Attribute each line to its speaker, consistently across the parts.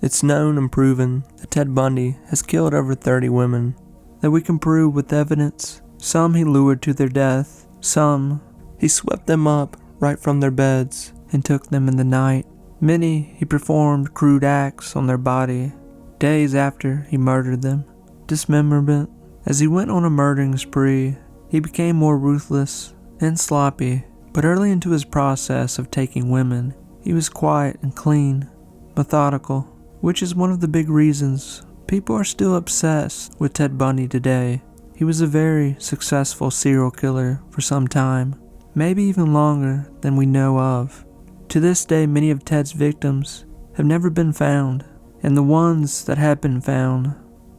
Speaker 1: It's known and proven that Ted Bundy has killed over 30 women that we can prove with evidence. Some he lured to their death. Some he swept them up right from their beds and took them in the night. Many he performed crude acts on their body days after he murdered them. Dismemberment. As he went on a murdering spree, he became more ruthless and sloppy, but early into his process of taking women, he was quiet and clean, methodical, which is one of the big reasons people are still obsessed with Ted Bundy today. He was a very successful serial killer for some time, maybe even longer than we know of. To this day, many of Ted's victims have never been found, and the ones that have been found,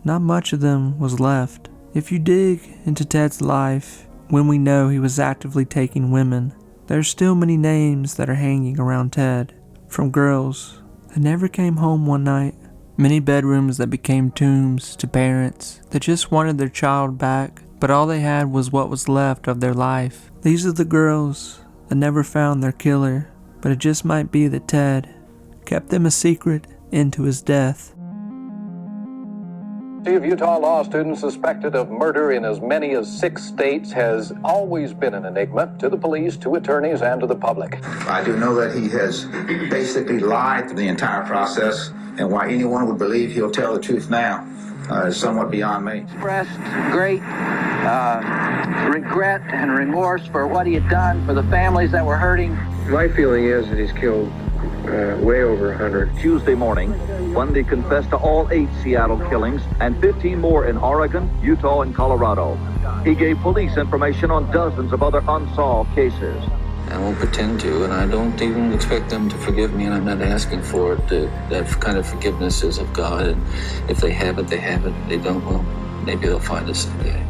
Speaker 1: not much of them was left. If you dig into Ted's life, when we know he was actively taking women, there are still many names that are hanging around Ted, from girls that never came home one night, many bedrooms that became tombs to parents that just wanted their child back, but all they had was what was left of their life. These are the girls that never found their killer, but it just might be that Ted kept them a secret into his death.
Speaker 2: Of Utah law students suspected of murder in as many as 6 states has always been an enigma to the police, to attorneys, and to the public.
Speaker 3: I do know that he has basically lied through the entire process, and why anyone would believe he'll tell the truth now is somewhat beyond me.
Speaker 4: Expressed great regret and remorse for what he had done, for the families that were hurting.
Speaker 5: My feeling is that he's killed way over 100.
Speaker 6: Tuesday morning, Bundy confessed to all 8 Seattle killings and 15 more in Oregon, Utah, and Colorado. He gave police information on dozens of other unsolved cases.
Speaker 7: I won't pretend to, and I don't even expect them to forgive me, and I'm not asking for it. That kind of forgiveness is of God, and if they have it, they have it. If they don't, well, maybe they'll find us someday.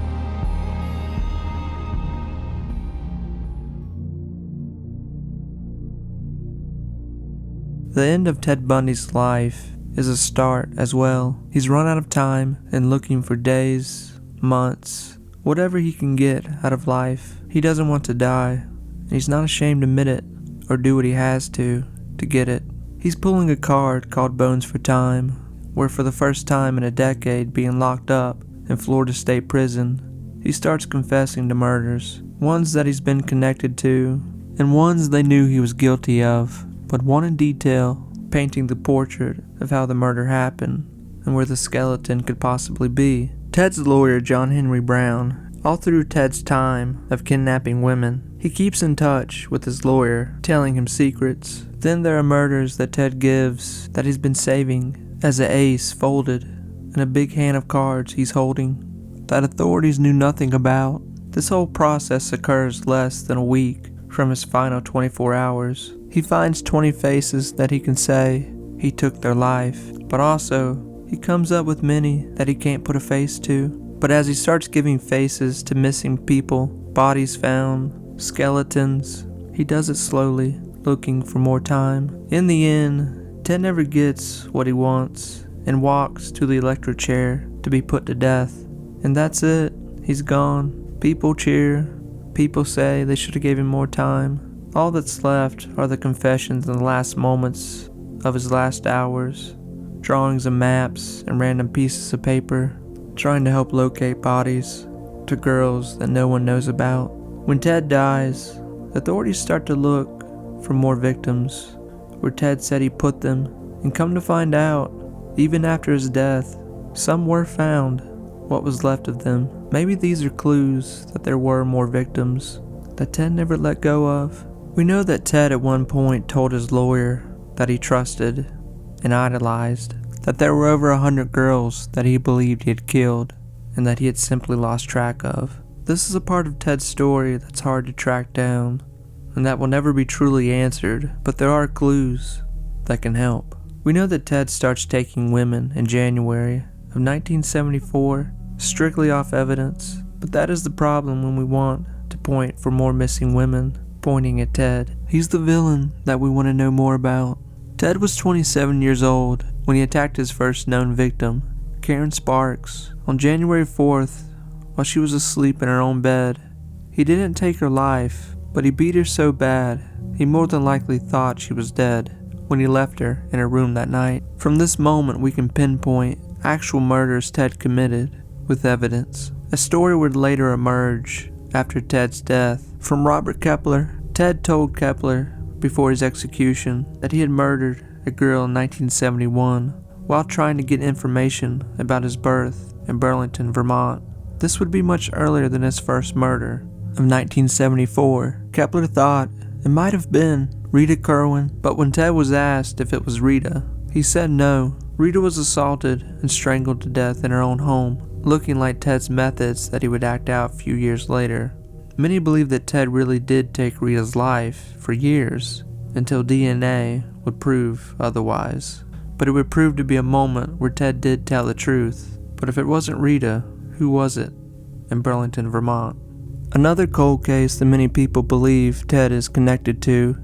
Speaker 1: The end of Ted Bundy's life is a start as well. He's run out of time and looking for days, months, whatever he can get out of life. He doesn't want to die, and he's not ashamed to admit it or do what he has to get it. He's pulling a card called Bones for Time, where for the first time in a decade being locked up in Florida State Prison, he starts confessing to murders, ones that he's been connected to, and ones they knew he was guilty of, but one in detail, painting the portrait of how the murder happened and where the skeleton could possibly be. Ted's lawyer, John Henry Brown, all through Ted's time of kidnapping women, he keeps in touch with his lawyer, telling him secrets. Then there are murders that Ted gives that he's been saving as an ace folded in a big hand of cards he's holding that authorities knew nothing about. This whole process occurs less than a week from his final 24 hours. He finds 20 faces that he can say he took their life, but also he comes up with many that he can't put a face to. But as he starts giving faces to missing people, bodies found, skeletons, he does it slowly, looking for more time. In the end, Ted never gets what he wants and walks to the electric chair to be put to death. And that's it. He's gone. People cheer. People say they should have gave him more time. All that's left are the confessions in the last moments of his last hours, drawings and maps and random pieces of paper, trying to help locate bodies to girls that no one knows about. When Ted dies, authorities start to look for more victims where Ted said he put them, and come to find out, even after his death, some were found, what was left of them. Maybe these are clues that there were more victims that Ted never let go of. We know that Ted at one point told his lawyer that he trusted and idolized, that there were over 100 girls that he believed he had killed and that he had simply lost track of. This is a part of Ted's story that's hard to track down and that will never be truly answered, but there are clues that can help. We know that Ted starts taking women in January of 1974, strictly off evidence, but that is the problem when we want to point for more missing women. Pointing at Ted. He's the villain that we want to know more about. Ted was 27 years old when he attacked his first known victim, Karen Sparks, on January 4th while she was asleep in her own bed. He didn't take her life, but he beat her so bad he more than likely thought she was dead. when he left her in her room that night. From this moment, we can pinpoint actual murders Ted committed with evidence. A story would later emerge after Ted's death from Robert Kepler. Ted told Kepler before his execution that he had murdered a girl in 1971 while trying to get information about his birth in Burlington, Vermont. This would be much earlier than his first murder of 1974. Kepler thought it might have been Rita Kerwin, but when Ted was asked if it was Rita, he said no. Rita was assaulted and strangled to death in her own home, looking like Ted's methods that he would act out a few years later. Many believe that Ted really did take Rita's life for years until DNA would prove otherwise. But it would prove to be a moment where Ted did tell the truth. But if it wasn't Rita, who was it in Burlington, Vermont? Another cold case that many people believe Ted is connected to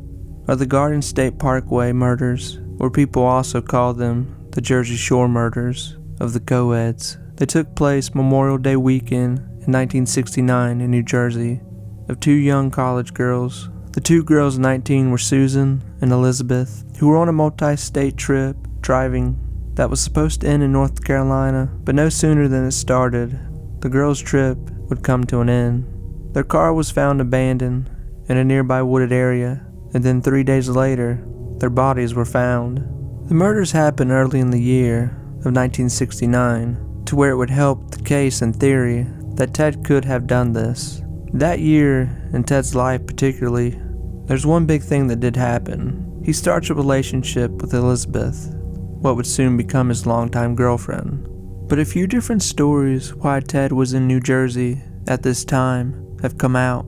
Speaker 1: are the Garden State Parkway murders, or people also call them the Jersey Shore murders of the co-eds. They took place Memorial Day weekend in 1969 in New Jersey of two young college girls. The two girls 19 were Susan and Elizabeth, who were on a multi-state trip driving that was supposed to end in North Carolina, but no sooner than it started, the girls' trip would come to an end. Their car was found abandoned in a nearby wooded area, and then 3 days later, their bodies were found. The murders happened early in the year of 1969, to where it would help the case in theory that Ted could have done this. That year, in Ted's life particularly, there's one big thing that did happen. He starts a relationship with Elizabeth, what would soon become his longtime girlfriend. But a few different stories why Ted was in New Jersey at this time have come out.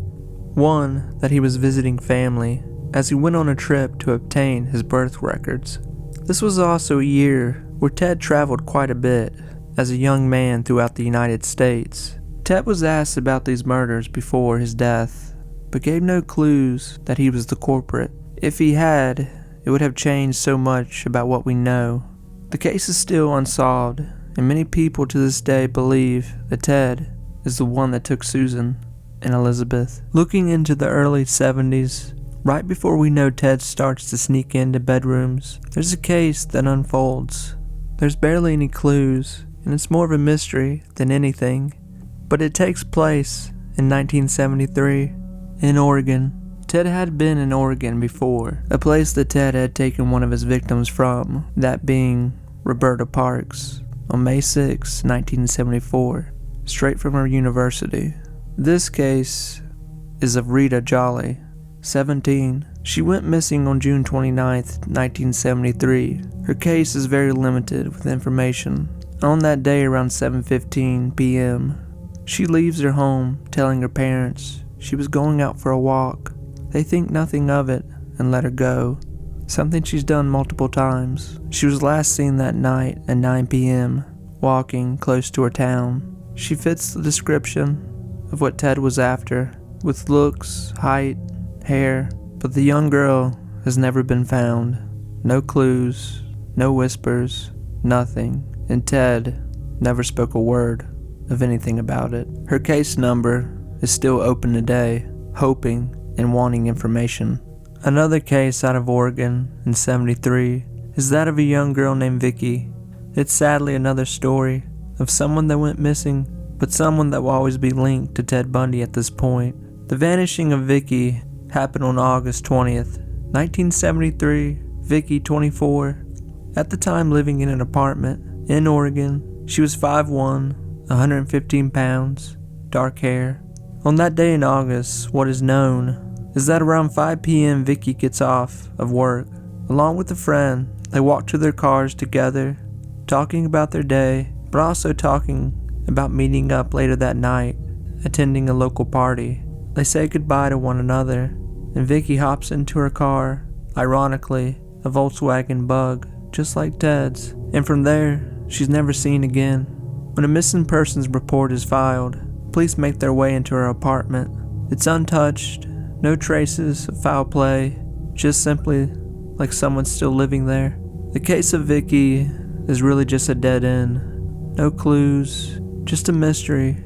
Speaker 1: One, that he was visiting family as he went on a trip to obtain his birth records. This was also a year where Ted traveled quite a bit as a young man throughout the United States. Ted was asked about these murders before his death, but gave no clues that he was the culprit. If he had, it would have changed so much about what we know. The case is still unsolved, and many people to this day believe that Ted is the one that took Susan and Elizabeth. Looking into the early 70s, right before we know Ted starts to sneak into bedrooms, there's a case that unfolds. There's barely any clues, and it's more of a mystery than anything, but it takes place in 1973 in Oregon. Ted had been in Oregon before, a place that Ted had taken one of his victims from, that being Roberta Parks, on May 6, 1974, straight from her university. This case is of Rita Jolly, 17. She went missing on June 29, 1973. Her case is very limited with information. On that day around 7:15 p.m., she leaves her home telling her parents she was going out for a walk. They think nothing of it and let her go, something she's done multiple times. She was last seen that night at 9 p.m., walking close to her town. She fits the description of what Ted was after, with looks, height, hair, but the young girl has never been found. No clues, no whispers, nothing, and Ted never spoke a word of anything about it. Her case number is still open today, hoping and wanting information. Another case out of Oregon in 73 is that of a young girl named Vicky. It's sadly another story of someone that went missing, but someone that will always be linked to Ted Bundy at this point. The vanishing of Vicky happened on August 20th, 1973. Vicky, 24, at the time living in an apartment in Oregon. She was 5'1", 115 pounds, dark hair. On that day in August, what is known is that around 5 p.m. Vicky gets off of work. Along with a friend, they walk to their cars together, talking about their day, but also talking about meeting up later that night, attending a local party. They say goodbye to one another, and Vicky hops into her car, ironically, a Volkswagen Bug, just like Ted's, and from there, she's never seen again. When a missing persons report is filed, police make their way into her apartment. It's untouched, no traces of foul play, just simply like someone's still living there. The case of Vicky is really just a dead end. No clues, just a mystery,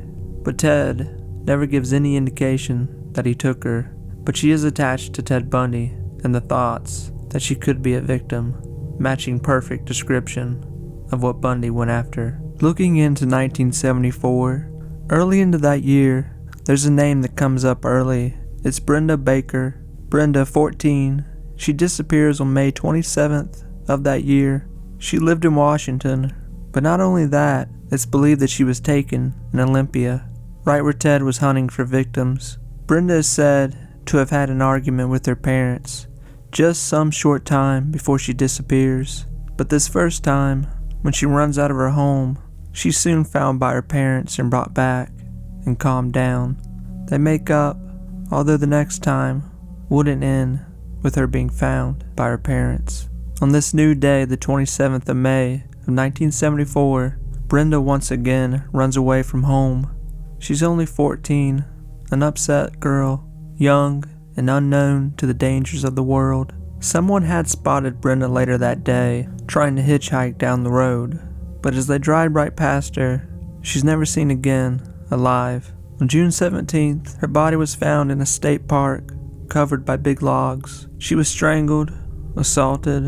Speaker 1: but Ted never gives any indication that he took her. But she is attached to Ted Bundy and the thoughts that she could be a victim, matching perfect description of what Bundy went after. Looking into 1974, early into that year, there's a name that comes up early. It's Brenda Baker. Brenda, 14. She disappears on May 27th of that year. She lived in Washington, but not only that, it's believed that she was taken in Olympia, right where Ted was hunting for victims. Brenda is said to have had an argument with her parents just some short time before she disappears. But this first time, when she runs out of her home, she's soon found by her parents and brought back and calmed down. They make up, although the next time wouldn't end with her being found by her parents. On this new day, the 27th of May of 1974, Brenda once again runs away from home. She's only 14, an upset girl, young and unknown to the dangers of the world. Someone had spotted Brenda later that day, trying to hitchhike down the road, but as they drive right past her, she's never seen again, alive. On June 17th, her body was found in a state park, covered by big logs. She was strangled, assaulted,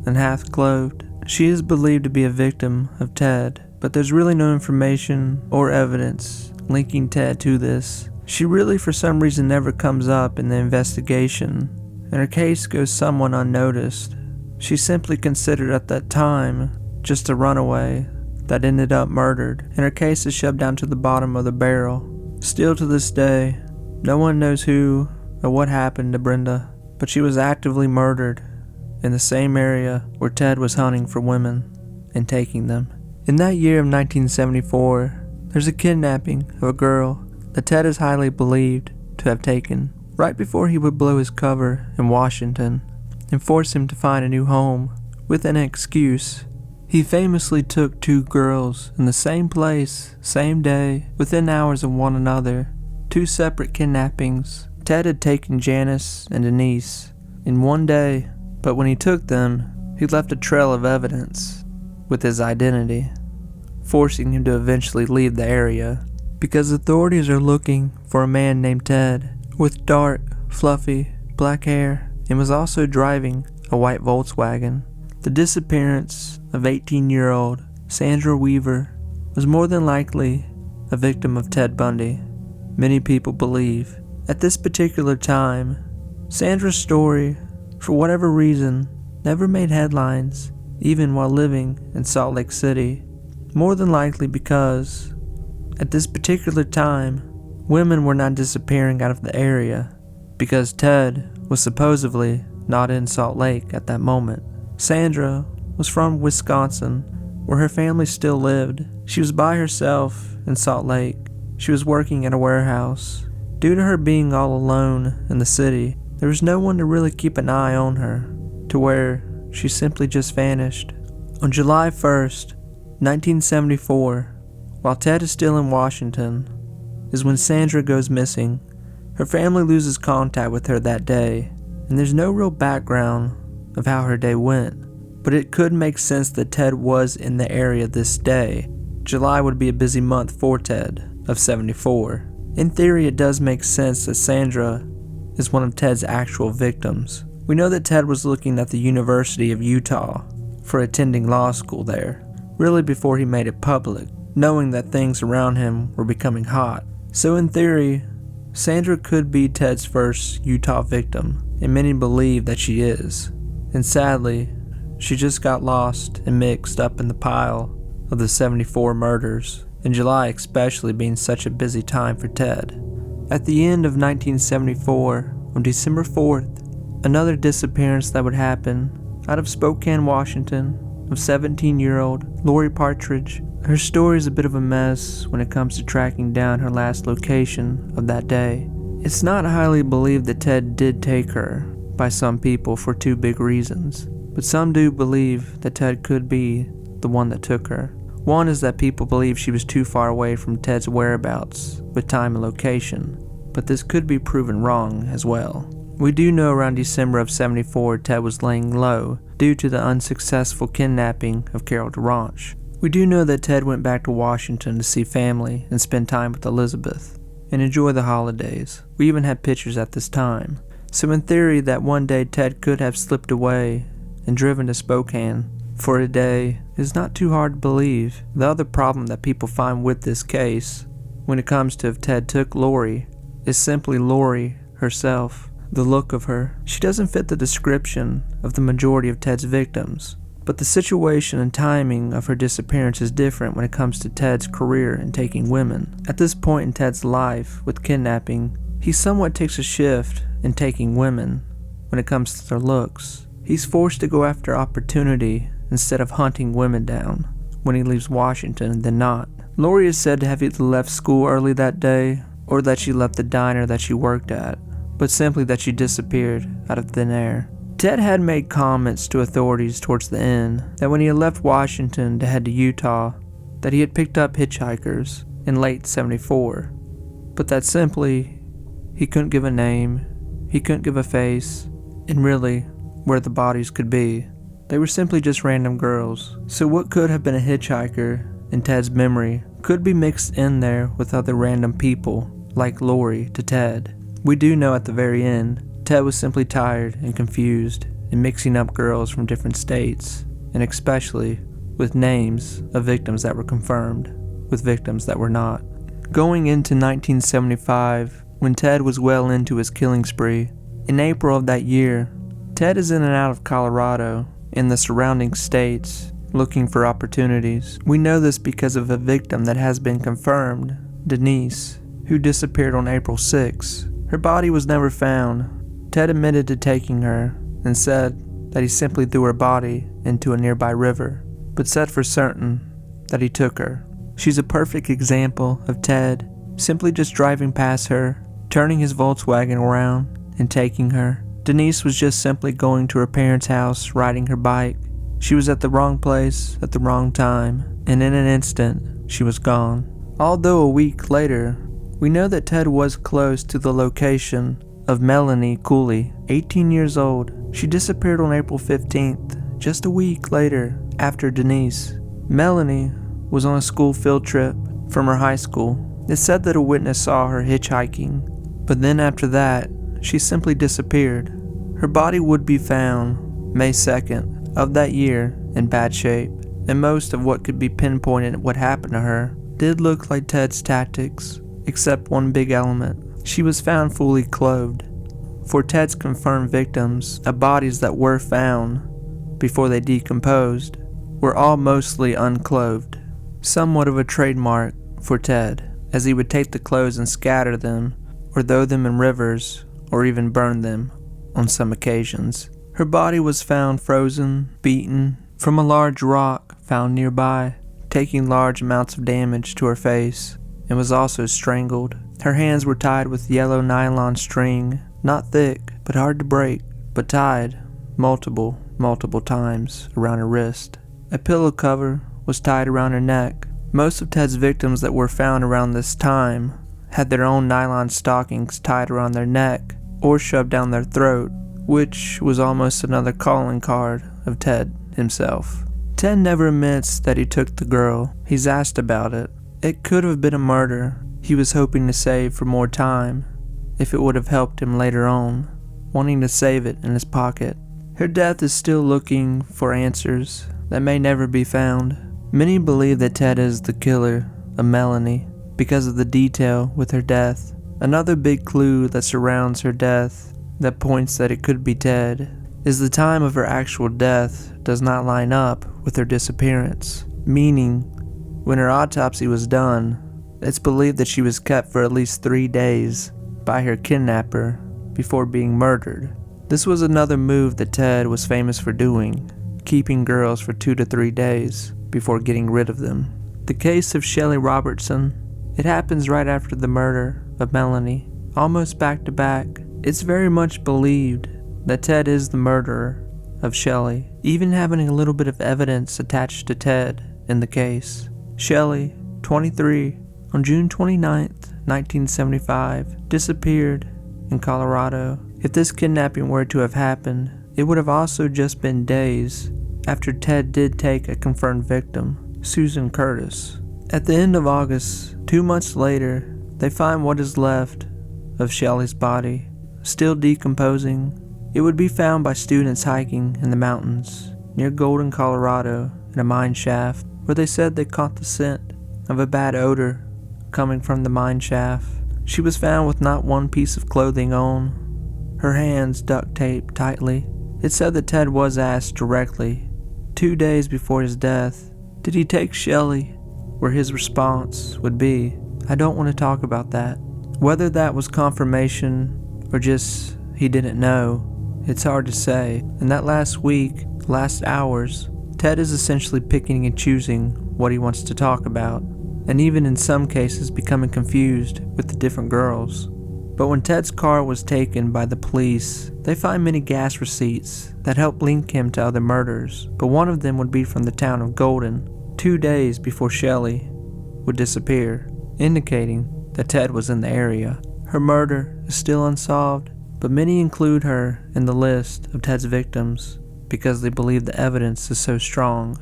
Speaker 1: and half-clothed. She is believed to be a victim of Ted, but there's really no information or evidence linking Ted to this. She really, for some reason, never comes up in the investigation, and her case goes somewhat unnoticed. She's simply considered at that time just a runaway that ended up murdered, and her case is shoved down to the bottom of the barrel. Still to this day, no one knows who or what happened to Brenda, but she was actively murdered in the same area where Ted was hunting for women and taking them. In that year of 1974, there's a kidnapping of a girl that Ted is highly believed to have taken. Right before he would blow his cover in Washington and force him to find a new home with an excuse, he famously took two girls in the same place, same day, within hours of one another. Two separate kidnappings. Ted had taken Janice and Denise in one day, but when he took them, he left a trail of evidence with his identity, forcing him to eventually leave the area, because authorities are looking for a man named Ted with dark, fluffy, black hair, and was also driving a white Volkswagen. The disappearance of 18-year-old Sandra Weaver was more than likely a victim of Ted Bundy, many people believe. At this particular time, Sandra's story, for whatever reason, never made headlines, even while living in Salt Lake City. More than likely because, at this particular time, women were not disappearing out of the area, because Ted was supposedly not in Salt Lake at that moment. Sandra was from Wisconsin, where her family still lived. She was by herself in Salt Lake. She was working at a warehouse. Due to her being all alone in the city, there was no one to really keep an eye on her, to where she simply just vanished. On July 1st, 1974, while Ted is still in Washington, is when Sandra goes missing. Her family loses contact with her that day, and there's no real background of how her day went, but it could make sense that Ted was in the area this day. July would be a busy month for Ted, of 74. In theory, it does make sense that Sandra is one of Ted's actual victims. We know that Ted was looking at the University of Utah for attending law school there, really before he made it public, knowing that things around him were becoming hot. So in theory, Sandra could be Ted's first Utah victim, and many believe that she is. And sadly, she just got lost and mixed up in the pile of the 74 murders, and July especially being such a busy time for Ted. At the end of 1974, on December 4th, another disappearance that would happen out of Spokane, Washington, of 17-year-old Lori Partridge. Her story is a bit of a mess when it comes to tracking down her last location of that day. It's not highly believed that Ted did take her by some people for two big reasons, but some do believe that Ted could be the one that took her. One is that people believe she was too far away from Ted's whereabouts with time and location, but this could be proven wrong as well. We do know around December of 74 Ted was laying low due to the unsuccessful kidnapping of Carol DeRanche. We do know that Ted went back to Washington to see family and spend time with Elizabeth and enjoy the holidays. We even had pictures at this time. So in theory, that one day Ted could have slipped away and driven to Spokane for a day is not too hard to believe. The other problem that people find with this case, when it comes to if Ted took Lori, is simply Lori herself. The look of her. She doesn't fit the description of the majority of Ted's victims, but the situation and timing of her disappearance is different when it comes to Ted's career in taking women. At this point in Ted's life with kidnapping, he somewhat takes a shift in taking women when it comes to their looks. He's forced to go after opportunity instead of hunting women down when he leaves Washington than not. Lori is said to have either left school early that day or that she left the diner that she worked at, but simply that she disappeared out of thin air. Ted had made comments to authorities towards the end that when he had left Washington to head to Utah, that he had picked up hitchhikers in late '74, but that simply he couldn't give a name, he couldn't give a face, and really where the bodies could be. They were simply just random girls. So what could have been a hitchhiker in Ted's memory could be mixed in there with other random people like Lori to Ted. We do know at the very end, Ted was simply tired and confused in mixing up girls from different states, and especially with names of victims that were confirmed with victims that were not. Going into 1975, when Ted was well into his killing spree, in April of that year, Ted is in and out of Colorado and the surrounding states looking for opportunities. We know this because of a victim that has been confirmed, Denise, who disappeared on April 6. Her body was never found. Ted admitted to taking her and said that he simply threw her body into a nearby river, but said for certain that he took her. She's a perfect example of Ted simply just driving past her, turning his Volkswagen around, and taking her. Denise was just simply going to her parents' house riding her bike. She was at the wrong place at the wrong time, and in an instant, she was gone. Although a week later, we know that Ted was close to the location of Melanie Cooley, 18 years old. She disappeared on April 15th, just a week later after Denise. Melanie was on a school field trip from her high school. It's said that a witness saw her hitchhiking, but then after that, she simply disappeared. Her body would be found May 2nd of that year in bad shape, and most of what could be pinpointed at what happened to her did look like Ted's tactics, except one big element. She was found fully clothed. For Ted's confirmed victims, the bodies that were found before they decomposed were all mostly unclothed, somewhat of a trademark for Ted, as he would take the clothes and scatter them, or throw them in rivers, or even burn them on some occasions. Her body was found frozen, beaten, from a large rock found nearby, taking large amounts of damage to her face, and was also strangled. Her hands were tied with yellow nylon string, not thick, but hard to break, but tied multiple times around her wrist. A pillow cover was tied around her neck. Most of Ted's victims that were found around this time had their own nylon stockings tied around their neck or shoved down their throat, which was almost another calling card of Ted himself. Ted never admits that he took the girl. He's asked about it. It could have been a murder he was hoping to save for more time, if it would have helped him later on, wanting to save it in his pocket. Her death is still looking for answers that may never be found. Many believe that Ted is the killer of Melanie because of the detail with her death. Another big clue that surrounds her death that points that it could be Ted is the time of her actual death does not line up with her disappearance, meaning when her autopsy was done, it's believed that she was kept for at least 3 days by her kidnapper before being murdered. This was another move that Ted was famous for doing, keeping girls for 2 to 3 days before getting rid of them. The case of Shelley Robertson, it happens right after the murder of Melanie, almost back to back. It's very much believed that Ted is the murderer of Shelley, even having a little bit of evidence attached to Ted in the case. Shelley, 23, on June 29th, 1975, disappeared in Colorado. If this kidnapping were to have happened, it would have also just been days after Ted did take a confirmed victim, Susan Curtis. At the end of August, 2 months later, they find what is left of Shelley's body. still decomposing. It would be found by students hiking in the mountains near Golden, Colorado, in a mine shaft where they said they caught the scent of a bad odor coming from the mine shaft. She was found with not one piece of clothing on, her hands duct taped tightly. It said that Ted was asked directly, 2 days before his death, did he take Shelley, where his response would be, I don't want to talk about that. Whether that was confirmation or just he didn't know, it's hard to say. In that last week, last hours, Ted is essentially picking and choosing what he wants to talk about, and even in some cases becoming confused with the different girls. But when Ted's car was taken by the police, they find many gas receipts that help link him to other murders, but one of them would be from the town of Golden, 2 days before Shelley would disappear, indicating that Ted was in the area. Her murder is still unsolved, but many include her in the list of Ted's victims because they believe the evidence is so strong,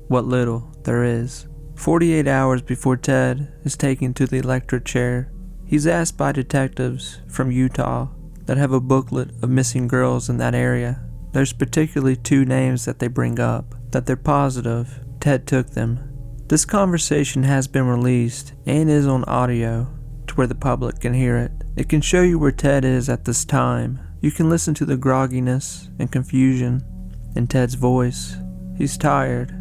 Speaker 1: what little there is. 48 hours before Ted is taken to the electric chair, he's asked by detectives from Utah that have a booklet of missing girls in that area. There's particularly 2 names that they bring up, that they're positive Ted took them. This conversation has been released and is on audio to where the public can hear it. It can show you where Ted is at this time. You can listen to the grogginess and confusion in Ted's voice. He's tired.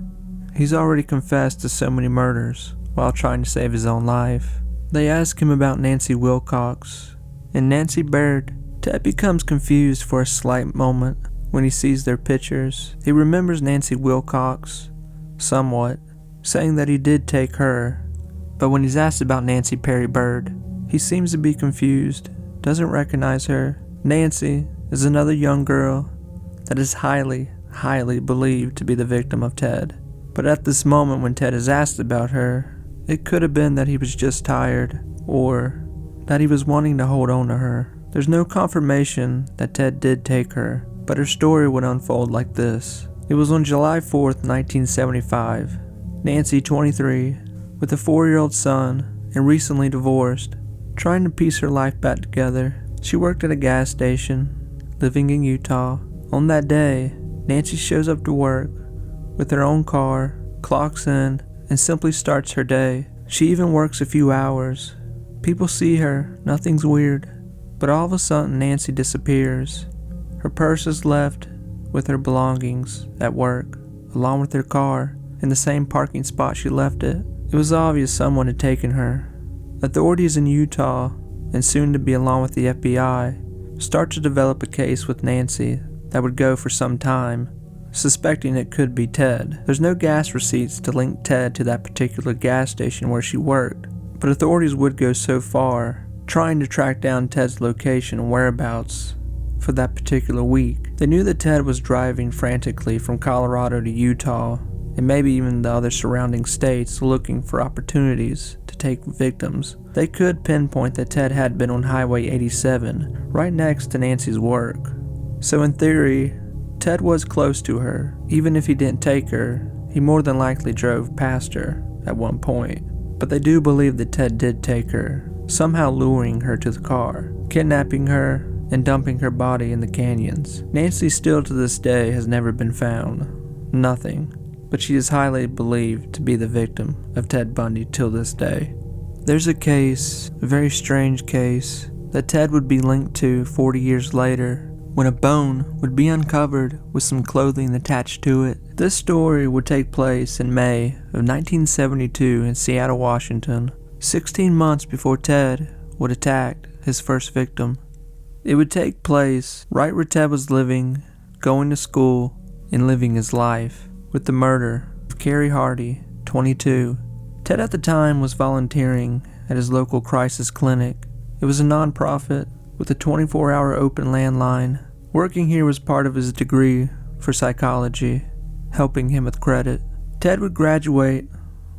Speaker 1: He's already confessed to so many murders while trying to save his own life. They ask him about Nancy Wilcox and Nancy Baird. Ted becomes confused for a slight moment when he sees their pictures. He remembers Nancy Wilcox somewhat, saying that he did take her, but when he's asked about Nancy Perry Bird, he seems to be confused, doesn't recognize her. Nancy is another young girl that is highly believed to be the victim of Ted. But at this moment when Ted is asked about her, it could have been that he was just tired, or that he was wanting to hold on to her. There's no confirmation that Ted did take her, but her story would unfold like this. It was on July 4th, 1975. Nancy, 23, with a 4-year-old son and recently divorced, trying to piece her life back together. She worked at a gas station, living in Utah. On that day, Nancy shows up to work with her own car, clocks in, and simply starts her day. She even works a few hours. People see her, nothing's weird, but all of a sudden Nancy disappears. Her purse is left with her belongings at work, along with her car, in the same parking spot she left it. It was obvious someone had taken her. Authorities in Utah, and soon to be along with the FBI, start to develop a case with Nancy that would go for some time, suspecting it could be Ted. There's no gas receipts to link Ted to that particular gas station where she worked, but authorities would go so far, trying to track down Ted's location and whereabouts for that particular week. They knew that Ted was driving frantically from Colorado to Utah, and maybe even the other surrounding states, looking for opportunities to take victims. They could pinpoint that Ted had been on Highway 87, right next to Nancy's work. So in theory, Ted was close to her. Even if he didn't take her, he more than likely drove past her at one point. But they do believe that Ted did take her, somehow luring her to the car, kidnapping her, and dumping her body in the canyons. Nancy still to this day has never been found. Nothing. But she is highly believed to be the victim of Ted Bundy till this day. There's a case, a very strange case, that Ted would be linked to 40 years later, when a bone would be uncovered with some clothing attached to it. This story would take place in May of 1972 in Seattle, Washington, 16 months before Ted would attack his first victim. It would take place right where Ted was living, going to school, and living his life, with the murder of Carrie Hardy, 22. Ted at the time was volunteering at his local crisis clinic. It was a non-profit with a 24-hour open landline. Working here was part of his degree for psychology, helping him with credit. Ted would graduate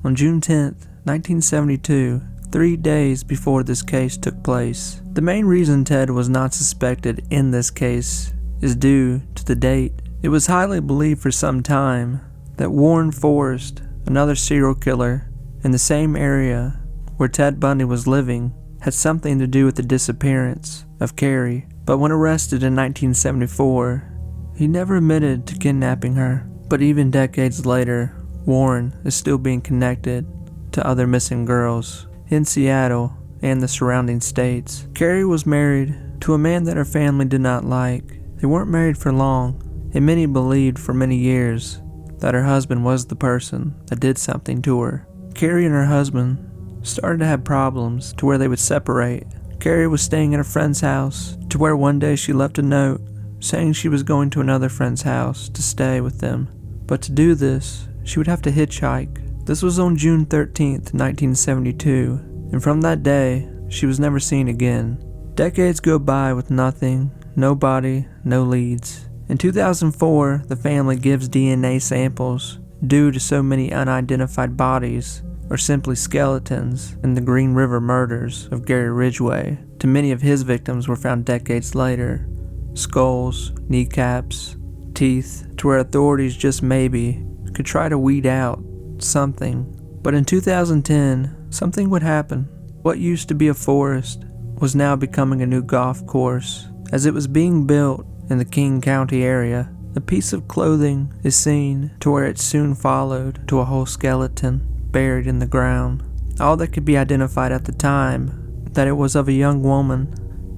Speaker 1: on June 10th, 1972, 3 days before this case took place. The main reason Ted was not suspected in this case is due to the date. It was highly believed for some time that Warren Forrest, another serial killer in the same area where Ted Bundy was living, had something to do with the disappearance of Carrie. But when arrested in 1974, he never admitted to kidnapping her. But even decades later, Warren is still being connected to other missing girls in Seattle and the surrounding states. Carrie was married to a man that her family did not like. They weren't married for long, and many believed for many years that her husband was the person that did something to her. Carrie and her husband started to have problems to where they would separate. Carrie was staying at a friend's house to where one day she left a note saying she was going to another friend's house to stay with them. But to do this, she would have to hitchhike. This was on June 13th, 1972, and from that day, she was never seen again. Decades go by with nothing, no body, no leads. In 2004, the family gives DNA samples due to so many unidentified bodies, or simply skeletons, in the Green River murders of Gary Ridgway. To many of his victims were found decades later. Skulls, kneecaps, teeth, to where authorities just maybe could try to weed out something. But in 2010, something would happen. What used to be a forest was now becoming a new golf course. As it was being built in the King County area, a piece of clothing is seen to where it soon followed to a whole skeleton buried in the ground. All that could be identified at the time, that it was of a young woman.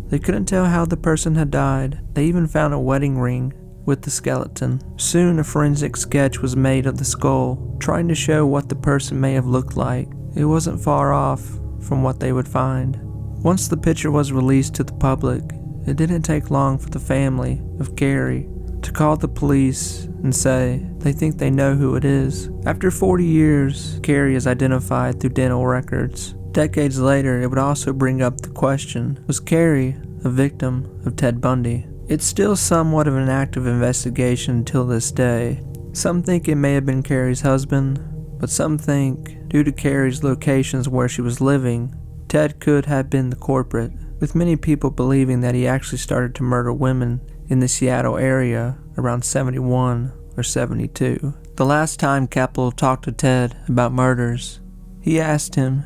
Speaker 1: They couldn't tell how the person had died. They even found a wedding ring with the skeleton. Soon a forensic sketch was made of the skull, trying to show what the person may have looked like. It wasn't far off from what they would find. Once the picture was released to the public, it didn't take long for the family of Gary to call the police and say they think they know who it is. After 40 years, Carrie is identified through dental records. Decades later, it would also bring up the question, was Carrie a victim of Ted Bundy? It's still somewhat of an active investigation until this day. Some think it may have been Carrie's husband, but some think, due to Carrie's locations where she was living, Ted could have been the culprit, with many people believing that he actually started to murder women in the Seattle area around 71 or 72. The last time Capel talked to Ted about murders, he asked him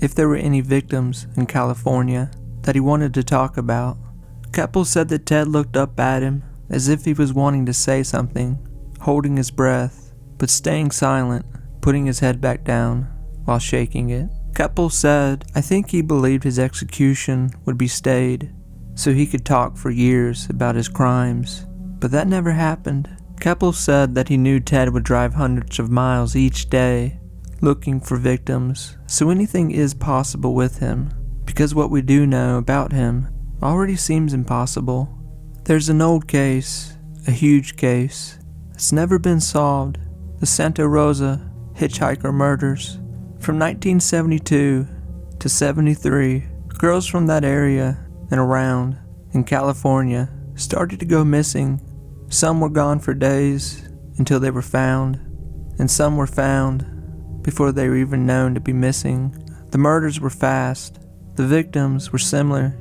Speaker 1: if there were any victims in California that he wanted to talk about. Capel said that Ted looked up at him as if he was wanting to say something, holding his breath, but staying silent, putting his head back down while shaking it. Capel said, I think he believed his execution would be stayed so he could talk for years about his crimes, but that never happened. Capel said that he knew Ted would drive hundreds of miles each day looking for victims, so anything is possible with him, because what we do know about him already seems impossible. There's an old case, a huge case, that's never been solved, the Santa Rosa hitchhiker murders. From 1972 to 73, girls from that area and around in California started to go missing. Some were gone for days until they were found, and some were found before they were even known to be missing. The murders were fast. The victims were similar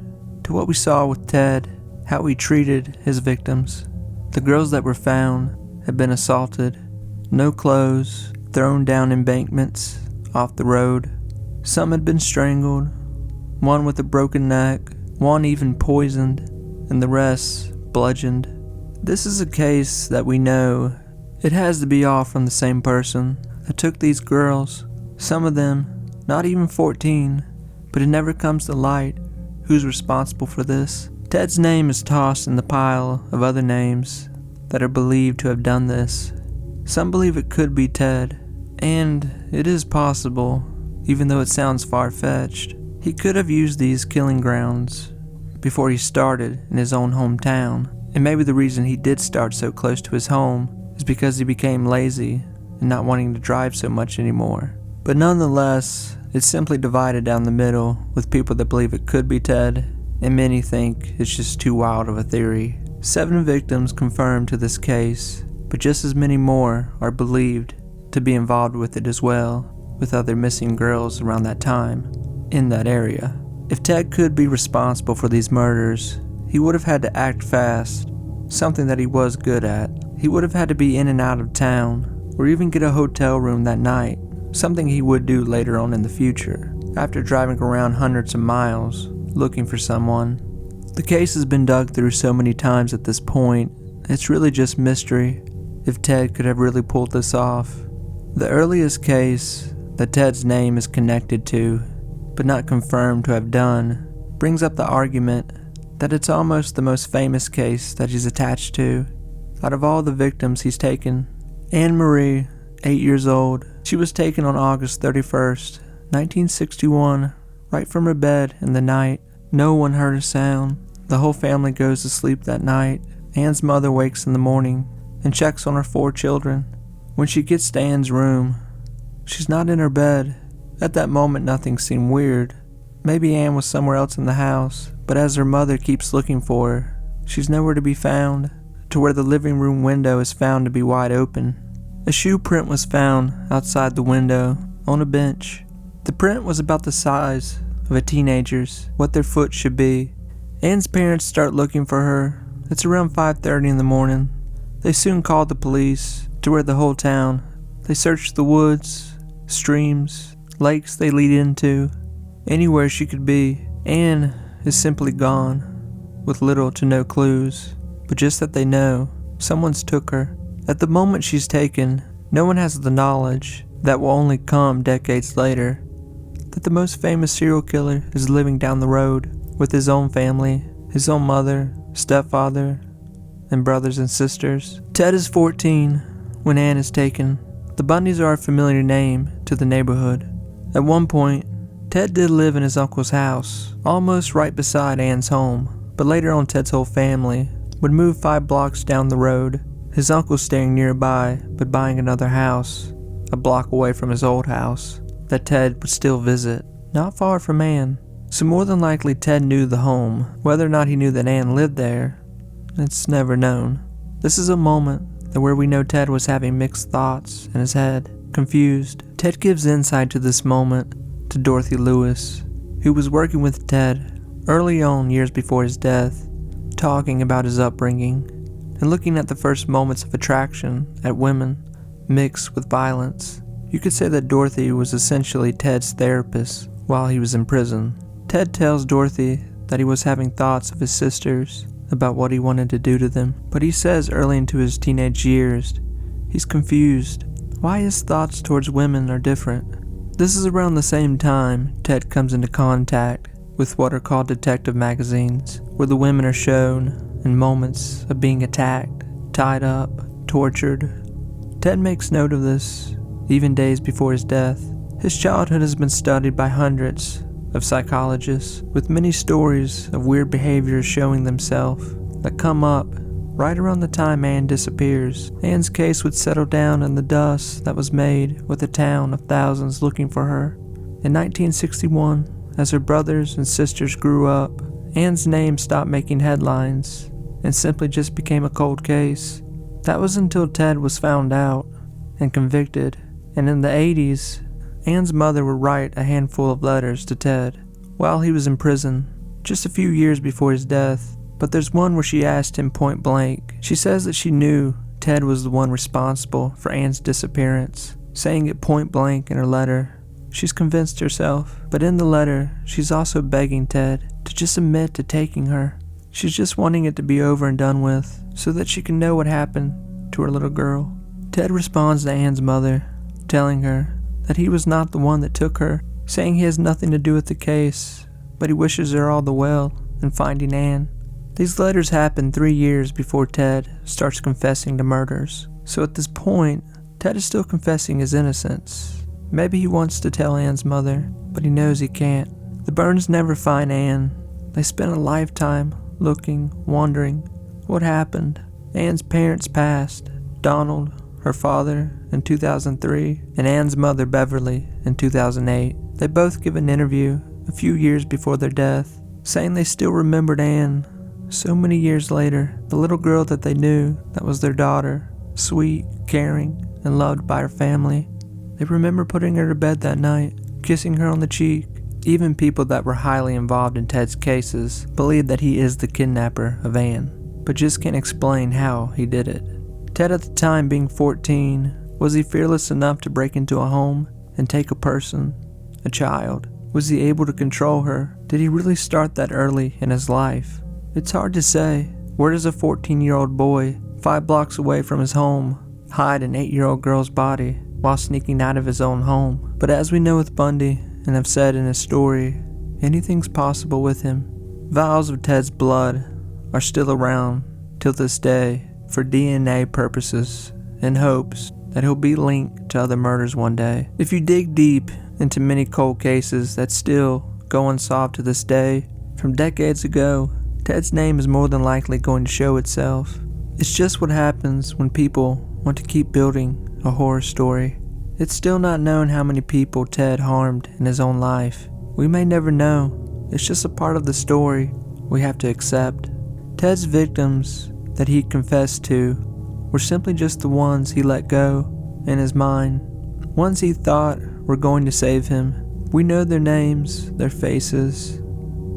Speaker 1: to what we saw with Ted, how he treated his victims. The girls that were found had been assaulted, no clothes, thrown down embankments, off the road. Some had been strangled, one with a broken neck, one even poisoned, and the rest bludgeoned. This is a case that we know it has to be all from the same person that took these girls, some of them not even 14, but it never comes to light who's responsible for this. Ted's name is tossed in the pile of other names that are believed to have done this. Some believe it could be Ted, and it is possible, even though it sounds far-fetched. He could have used these killing grounds before he started in his own hometown, and maybe the reason he did start so close to his home is because he became lazy and not wanting to drive so much anymore. But nonetheless, it's simply divided down the middle, with people that believe it could be Ted, and many think it's just too wild of a theory. 7 victims confirmed to this case, but just as many more are believed to be involved with it as well, with other missing girls around that time in that area. If Ted could be responsible for these murders, he would have had to act fast, something that he was good at. He would have had to be in and out of town, or even get a hotel room that night, something he would do later on in the future. After driving around hundreds of miles looking for someone, The case has been dug through so many times at this point, it's really just mystery if Ted could have really pulled this off. The earliest case that Ted's name is connected to, but not confirmed to have done, brings up the argument that it's almost the most famous case that he's attached to out of all the victims he's taken. Anne Marie, 8 years old, she was taken on August 31st, 1961, right from her bed in the night. No one heard a sound. The whole family goes to sleep that night. Anne's mother wakes in the morning and checks on her 4 children. When she gets to Anne's room, she's not in her bed. At that moment, nothing seemed weird. Maybe Anne was somewhere else in the house, but as her mother keeps looking for her, she's nowhere to be found, to where the living room window is found to be wide open. A shoe print was found outside the window on a bench. The print was about the size of a teenager's, what their foot should be. Anne's parents start looking for her. It's around 5:30 in the morning. They soon called the police, to where the whole town. They searched the woods, streams, lakes they lead into, anywhere she could be. Anne is simply gone, with little to no clues, but just that they know someone's took her. At the moment she's taken, no one has the knowledge that will only come decades later, that the most famous serial killer is living down the road with his own family, his own mother, stepfather, and brothers and sisters. Ted is 14 when Anne is taken. The Bundys are a familiar name to the neighborhood. At one point, Ted did live in his uncle's house, almost right beside Anne's home, but later on Ted's whole family would move 5 blocks down the road, his uncle staying nearby but buying another house, a block away from his old house, that Ted would still visit, not far from Anne. So more than likely Ted knew the home. Whether or not he knew that Anne lived there, it's never known. This is a moment where we know Ted was having mixed thoughts in his head, confused. Ted gives insight to this moment to Dorothy Lewis, who was working with Ted early on, years before his death, talking about his upbringing and looking at the first moments of attraction at women mixed with violence. You could say that Dorothy was essentially Ted's therapist while he was in prison. Ted tells Dorothy that he was having thoughts of his sisters, about what he wanted to do to them, but he says early into his teenage years, he's confused why his thoughts towards women are different. This is around the same time Ted comes into contact with what are called detective magazines, where the women are shown in moments of being attacked, tied up, tortured. Ted makes note of this, even days before his death. His childhood has been studied by hundreds of psychologists, with many stories of weird behaviors showing themselves that come up right around the time Anne disappears. Anne's case would settle down in the dust that was made with a town of thousands looking for her. In 1961, as her brothers and sisters grew up, Anne's name stopped making headlines and simply just became a cold case. That was until Ted was found out and convicted, and in the 80s, Anne's mother would write a handful of letters to Ted while he was in prison, just a few years before his death. But there's one where she asked him point blank. She says that she knew Ted was the one responsible for Anne's disappearance, saying it point blank in her letter. She's convinced herself, but in the letter, she's also begging Ted to just admit to taking her. She's just wanting it to be over and done with, so that she can know what happened to her little girl. Ted responds to Anne's mother, telling her that he was not the one that took her, saying he has nothing to do with the case, but he wishes her all the well in finding Anne. These letters happened 3 years before Ted starts confessing to murders. So at this point, Ted is still confessing his innocence. Maybe he wants to tell Anne's mother, but he knows he can't. The Burns never find Anne. They spend a lifetime looking, wondering what happened. Anne's parents passed. Donald, her father, in 2003, and Anne's mother, Beverly, in 2008. They both give an interview a few years before their death, saying they still remembered Anne so many years later, the little girl that they knew that was their daughter, sweet, caring, and loved by her family. They remember putting her to bed that night, kissing her on the cheek. Even people that were highly involved in Ted's cases believe that he is the kidnapper of Anne, but just can't explain how he did it. Ted, at the time being 14, was he fearless enough to break into a home and take a person, a child? Was he able to control her? Did he really start that early in his life? It's hard to say. Where does a 14-year-old boy, 5 blocks away from his home, hide an 8-year-old girl's body while sneaking out of his own home? But as we know with Bundy, and have said in his story, anything's possible with him. Vials of Ted's blood are still around till this day for DNA purposes, in hopes that he'll be linked to other murders one day. If you dig deep into many cold cases that still go unsolved to this day, from decades ago, Ted's name is more than likely going to show itself. It's just what happens when people want to keep building a horror story. It's still not known how many people Ted harmed in his own life. We may never know. It's just a part of the story we have to accept. Ted's victims that he confessed to were simply just the ones he let go in his mind, ones he thought were going to save him. We know their names, their faces,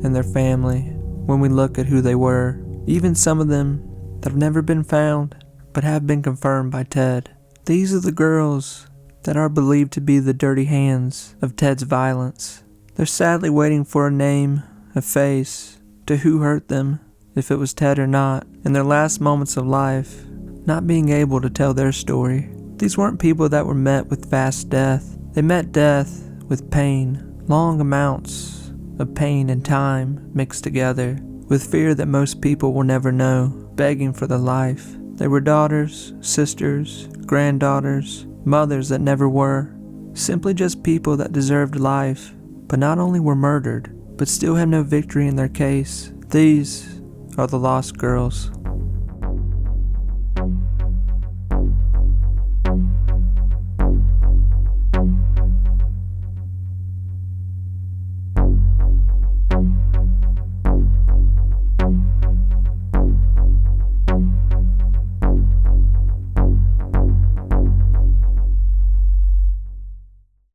Speaker 1: and their family when we look at who they were, even some of them that have never been found but have been confirmed by Ted. These are the girls that are believed to be the dirty hands of Ted's violence. They're sadly waiting for a name, a face, to who hurt them, if it was Ted or not, in their last moments of life, not being able to tell their story. These weren't people that were met with fast death. They met death with pain, long amounts of pain and time mixed together, with fear that most people will never know, begging for their life. They were daughters, sisters, granddaughters, mothers that never were, simply just people that deserved life, but not only were murdered, but still had no victory in their case. These are the lost girls.